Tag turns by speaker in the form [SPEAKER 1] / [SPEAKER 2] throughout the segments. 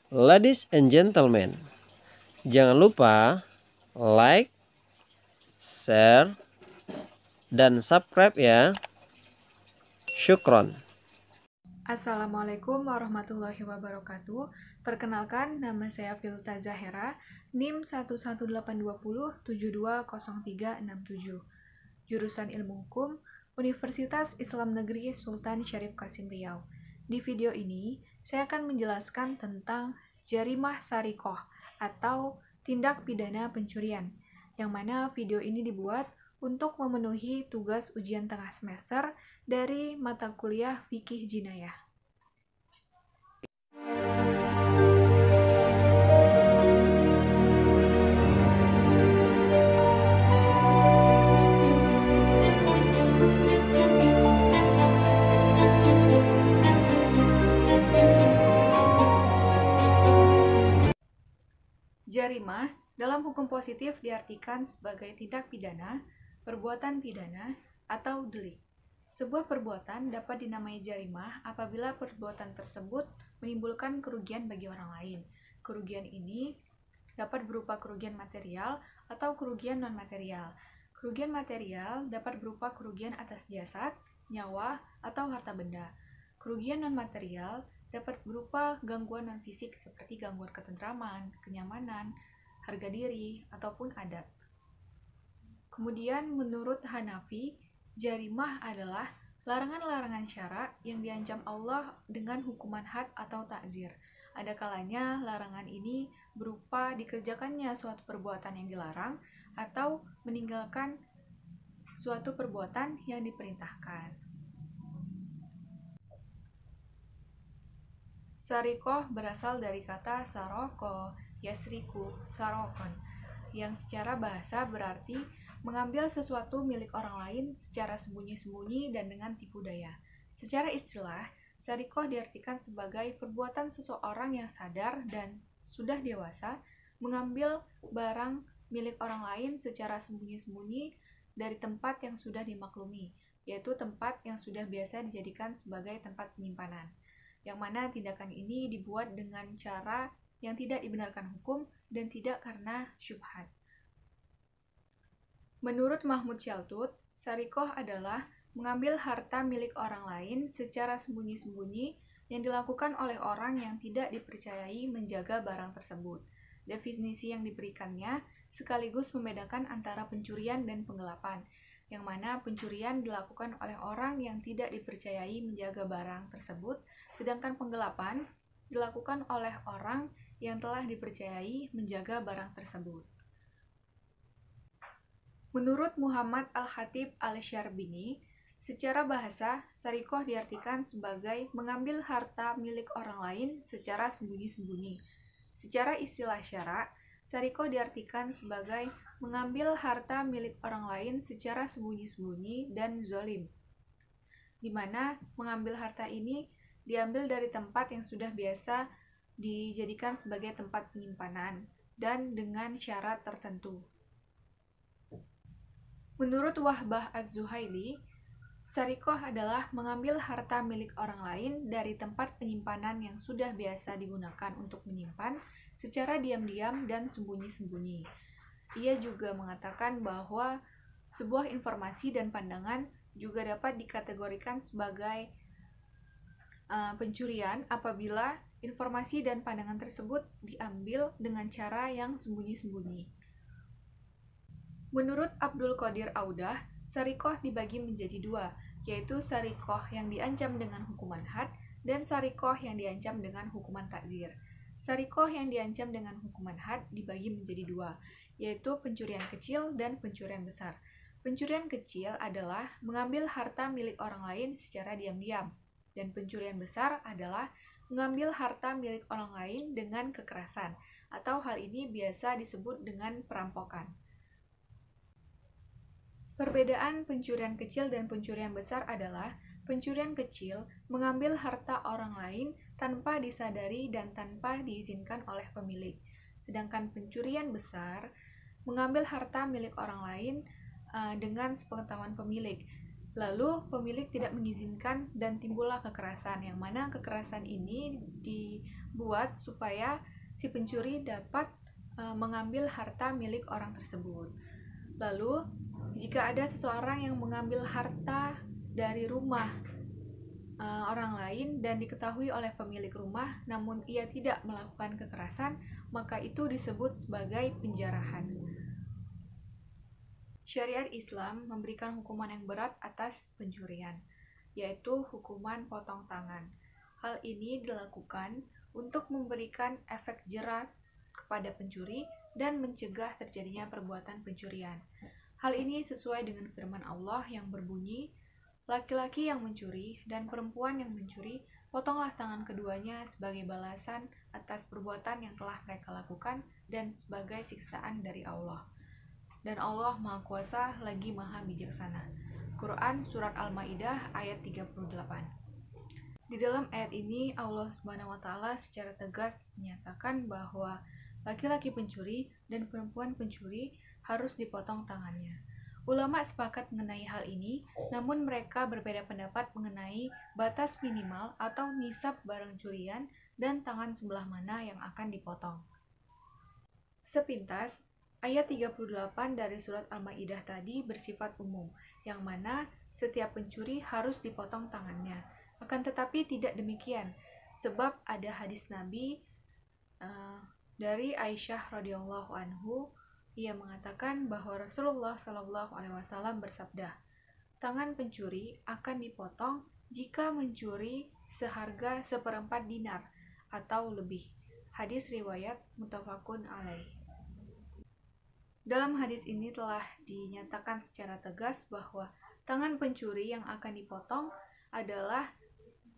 [SPEAKER 1] Ladies and gentlemen, jangan lupa like, share, dan subscribe ya. Syukron.
[SPEAKER 2] Assalamualaikum warahmatullahi wabarakatuh. Perkenalkan, nama saya Filta Zahera, NIM 11820720367, jurusan Ilmu Hukum, Universitas Islam Negeri Sultan Syarif Qasim Riau. Di video ini, saya akan menjelaskan tentang jarimah sarikoh atau tindak pidana pencurian, yang mana video ini dibuat untuk memenuhi tugas ujian tengah semester dari mata kuliah Fikih Jinayah. Jarimah dalam hukum positif diartikan sebagai tindak pidana, perbuatan pidana, atau delik. Sebuah perbuatan dapat dinamai jarimah apabila perbuatan tersebut menimbulkan kerugian bagi orang lain. Kerugian ini dapat berupa kerugian material atau kerugian non-material. Kerugian material dapat berupa kerugian atas jasad, nyawa, atau harta benda. Kerugian non-material dapat berupa gangguan non-fisik seperti gangguan ketentraman, kenyamanan, harga diri, ataupun adat. Kemudian menurut Hanafi, jarimah adalah larangan-larangan syara yang diancam Allah dengan hukuman had atau takzir. Ada kalanya larangan ini berupa dikerjakannya suatu perbuatan yang dilarang atau meninggalkan suatu perbuatan yang diperintahkan. Sarikoh berasal dari kata saroko, yasriku, sarokon, yang secara bahasa berarti mengambil sesuatu milik orang lain secara sembunyi-sembunyi dan dengan tipu daya. Secara istilah, sarikoh diartikan sebagai perbuatan seseorang yang sadar dan sudah dewasa mengambil barang milik orang lain secara sembunyi-sembunyi dari tempat yang sudah dimaklumi, yaitu tempat yang sudah biasa dijadikan sebagai tempat penyimpanan, yang mana tindakan ini dibuat dengan cara yang tidak dibenarkan hukum dan tidak karena syubhat. Menurut Mahmud Syaltut, sarikoh adalah mengambil harta milik orang lain secara sembunyi-sembunyi yang dilakukan oleh orang yang tidak dipercayai menjaga barang tersebut. Definisi yang diberikannya sekaligus membedakan antara pencurian dan penggelapan, yang mana pencurian dilakukan oleh orang yang tidak dipercayai menjaga barang tersebut, sedangkan penggelapan dilakukan oleh orang yang telah dipercayai menjaga barang tersebut. Menurut Muhammad Al-Khatib Al-Syarbini, secara bahasa, sarikoh diartikan sebagai mengambil harta milik orang lain secara sembunyi-sembunyi. Secara istilah syara, sarikoh diartikan sebagai mengambil harta milik orang lain secara sembunyi-sembunyi dan zolim, di mana mengambil harta ini diambil dari tempat yang sudah biasa dijadikan sebagai tempat penyimpanan dan dengan syarat tertentu. Menurut Wahbah Az-Zuhaili, sarikoh adalah mengambil harta milik orang lain dari tempat penyimpanan yang sudah biasa digunakan untuk menyimpan secara diam-diam dan sembunyi-sembunyi. Ia juga mengatakan bahwa sebuah informasi dan pandangan juga dapat dikategorikan sebagai pencurian apabila informasi dan pandangan tersebut diambil dengan cara yang sembunyi-sembunyi. Menurut Abdul Qadir Audah, sarikoh dibagi menjadi dua, yaitu sarikoh yang diancam dengan hukuman had dan sarikoh yang diancam dengan hukuman takzir. Sarikoh yang diancam dengan hukuman had dibagi menjadi dua, yaitu pencurian kecil dan pencurian besar. Pencurian kecil adalah mengambil harta milik orang lain secara diam-diam, dan pencurian besar adalah mengambil harta milik orang lain dengan kekerasan, atau hal ini biasa disebut dengan perampokan. Perbedaan pencurian kecil dan pencurian besar adalah pencurian kecil mengambil harta orang lain tanpa disadari dan tanpa diizinkan oleh pemilik. Sedangkan pencurian besar mengambil harta milik orang lain dengan sepengetahuan pemilik. Lalu pemilik tidak mengizinkan dan timbullah kekerasan, yang mana kekerasan ini dibuat supaya si pencuri dapat mengambil harta milik orang tersebut. Lalu jika ada seseorang yang mengambil harta dari rumah orang lain dan diketahui oleh pemilik rumah namun ia tidak melakukan kekerasan, maka itu disebut sebagai penjarahan. Syariat Islam memberikan hukuman yang berat atas pencurian, yaitu hukuman potong tangan. Hal ini dilakukan untuk memberikan efek jerat kepada pencuri dan mencegah terjadinya perbuatan pencurian. Hal ini sesuai dengan firman Allah yang berbunyi, laki-laki yang mencuri dan perempuan yang mencuri, potonglah tangan keduanya sebagai balasan atas perbuatan yang telah mereka lakukan dan sebagai siksaan dari Allah. Dan Allah Maha Kuasa lagi Maha Bijaksana. Quran Surat Al-Ma'idah ayat 38. Di dalam ayat ini Allah Subhanahu wa Ta'ala secara tegas menyatakan bahwa laki-laki pencuri dan perempuan pencuri harus dipotong tangannya. Ulama sepakat mengenai hal ini, namun mereka berbeda pendapat mengenai batas minimal atau nisab barang curian dan tangan sebelah mana yang akan dipotong. Sepintas, ayat 38 dari surat Al-Ma'idah tadi bersifat umum, yang mana setiap pencuri harus dipotong tangannya. Akan tetapi tidak demikian, sebab ada hadis Nabi dari Aisyah radhiyallahu anhu, ia mengatakan bahwa Rasulullah Shallallahu alaihi wasallam bersabda, tangan pencuri akan dipotong jika mencuri seharga 1/4 dinar atau lebih. Hadis riwayat muttafaqun alaih. Dalam hadis ini telah dinyatakan secara tegas bahwa tangan pencuri yang akan dipotong adalah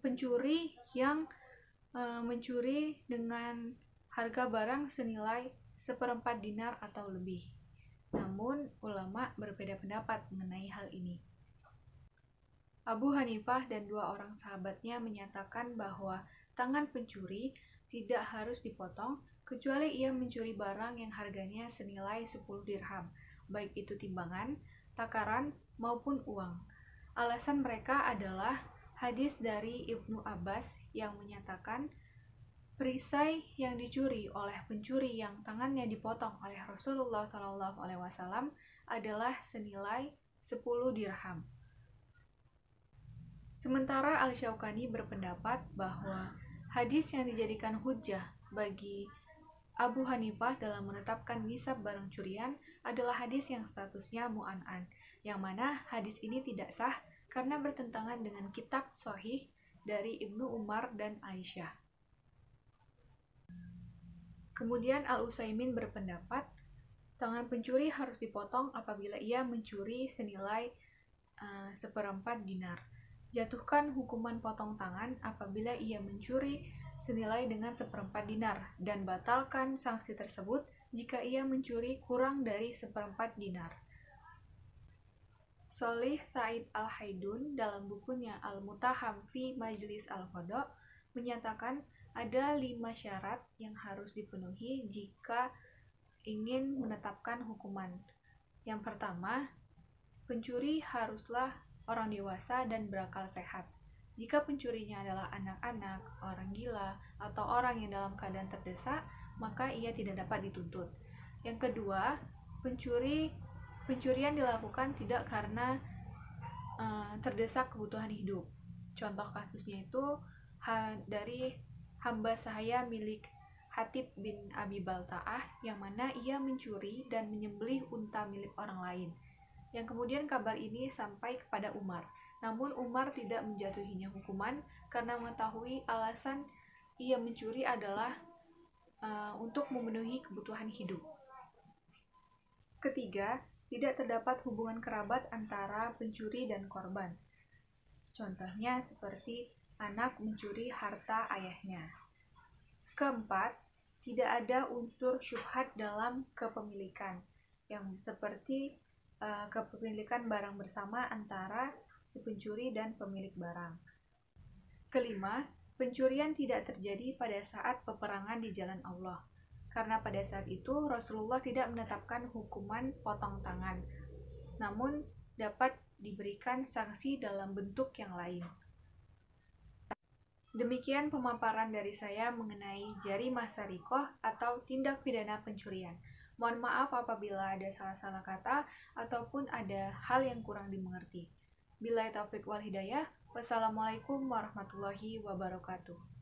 [SPEAKER 2] pencuri yang mencuri dengan harga barang senilai 1/4 dinar atau lebih. Namun, ulama berbeda pendapat mengenai hal ini. Abu Hanifah dan 2 orang sahabatnya menyatakan bahwa tangan pencuri tidak harus dipotong kecuali ia mencuri barang yang harganya senilai 10 dirham, baik itu timbangan, takaran, maupun uang. Alasan mereka adalah hadis dari Ibnu Abbas yang menyatakan perisai yang dicuri oleh pencuri yang tangannya dipotong oleh Rasulullah SAW adalah senilai 10 dirham. Sementara Al-Syaukani berpendapat bahwa hadis yang dijadikan hujjah bagi Abu Hanifah dalam menetapkan nisab barang curian adalah hadis yang statusnya mu'an'an, yang mana hadis ini tidak sah karena bertentangan dengan kitab Sahih dari Ibnu Umar dan Aisyah. Kemudian Al-Utsaimin berpendapat tangan pencuri harus dipotong apabila ia mencuri senilai 1/4 dinar. Jatuhkan hukuman potong tangan apabila ia mencuri senilai dengan 1/4 dinar dan batalkan sanksi tersebut jika ia mencuri kurang dari 1/4 dinar. Sholih Said Al-Haidun dalam bukunya Al-Mutaham fi Majlis Al-Qada menyatakan ada 5 syarat yang harus dipenuhi jika ingin menetapkan hukuman. Yang pertama, pencuri haruslah orang dewasa dan berakal sehat. Jika pencurinya adalah anak-anak, orang gila, atau orang yang dalam keadaan terdesak, maka ia tidak dapat dituntut. Yang kedua, pencurian dilakukan tidak karena terdesak kebutuhan hidup. Contoh kasusnya itu dari hamba sahaya milik Hatib bin Abi Balta'ah, yang mana ia mencuri dan menyembelih unta milik orang lain. Yang kemudian kabar ini sampai kepada Umar. Namun Umar tidak menjatuhinya hukuman karena mengetahui alasan ia mencuri adalah untuk memenuhi kebutuhan hidup. Ketiga, tidak terdapat hubungan kerabat antara pencuri dan korban. Contohnya seperti anak mencuri harta ayahnya. Keempat, tidak ada unsur syubhat dalam kepemilikan, yang seperti kepemilikan barang bersama antara si pencuri dan pemilik barang. Kelima, pencurian tidak terjadi pada saat peperangan di jalan Allah, karena pada saat itu Rasulullah tidak menetapkan hukuman potong tangan, namun dapat diberikan sanksi dalam bentuk yang lain. Demikian pemaparan dari saya mengenai jarimah sarikoh atau tindak pidana pencurian. Mohon maaf apabila ada salah-salah kata ataupun ada hal yang kurang dimengerti. Billahi taufiq wal hidayah. Wassalamualaikum warahmatullahi wabarakatuh.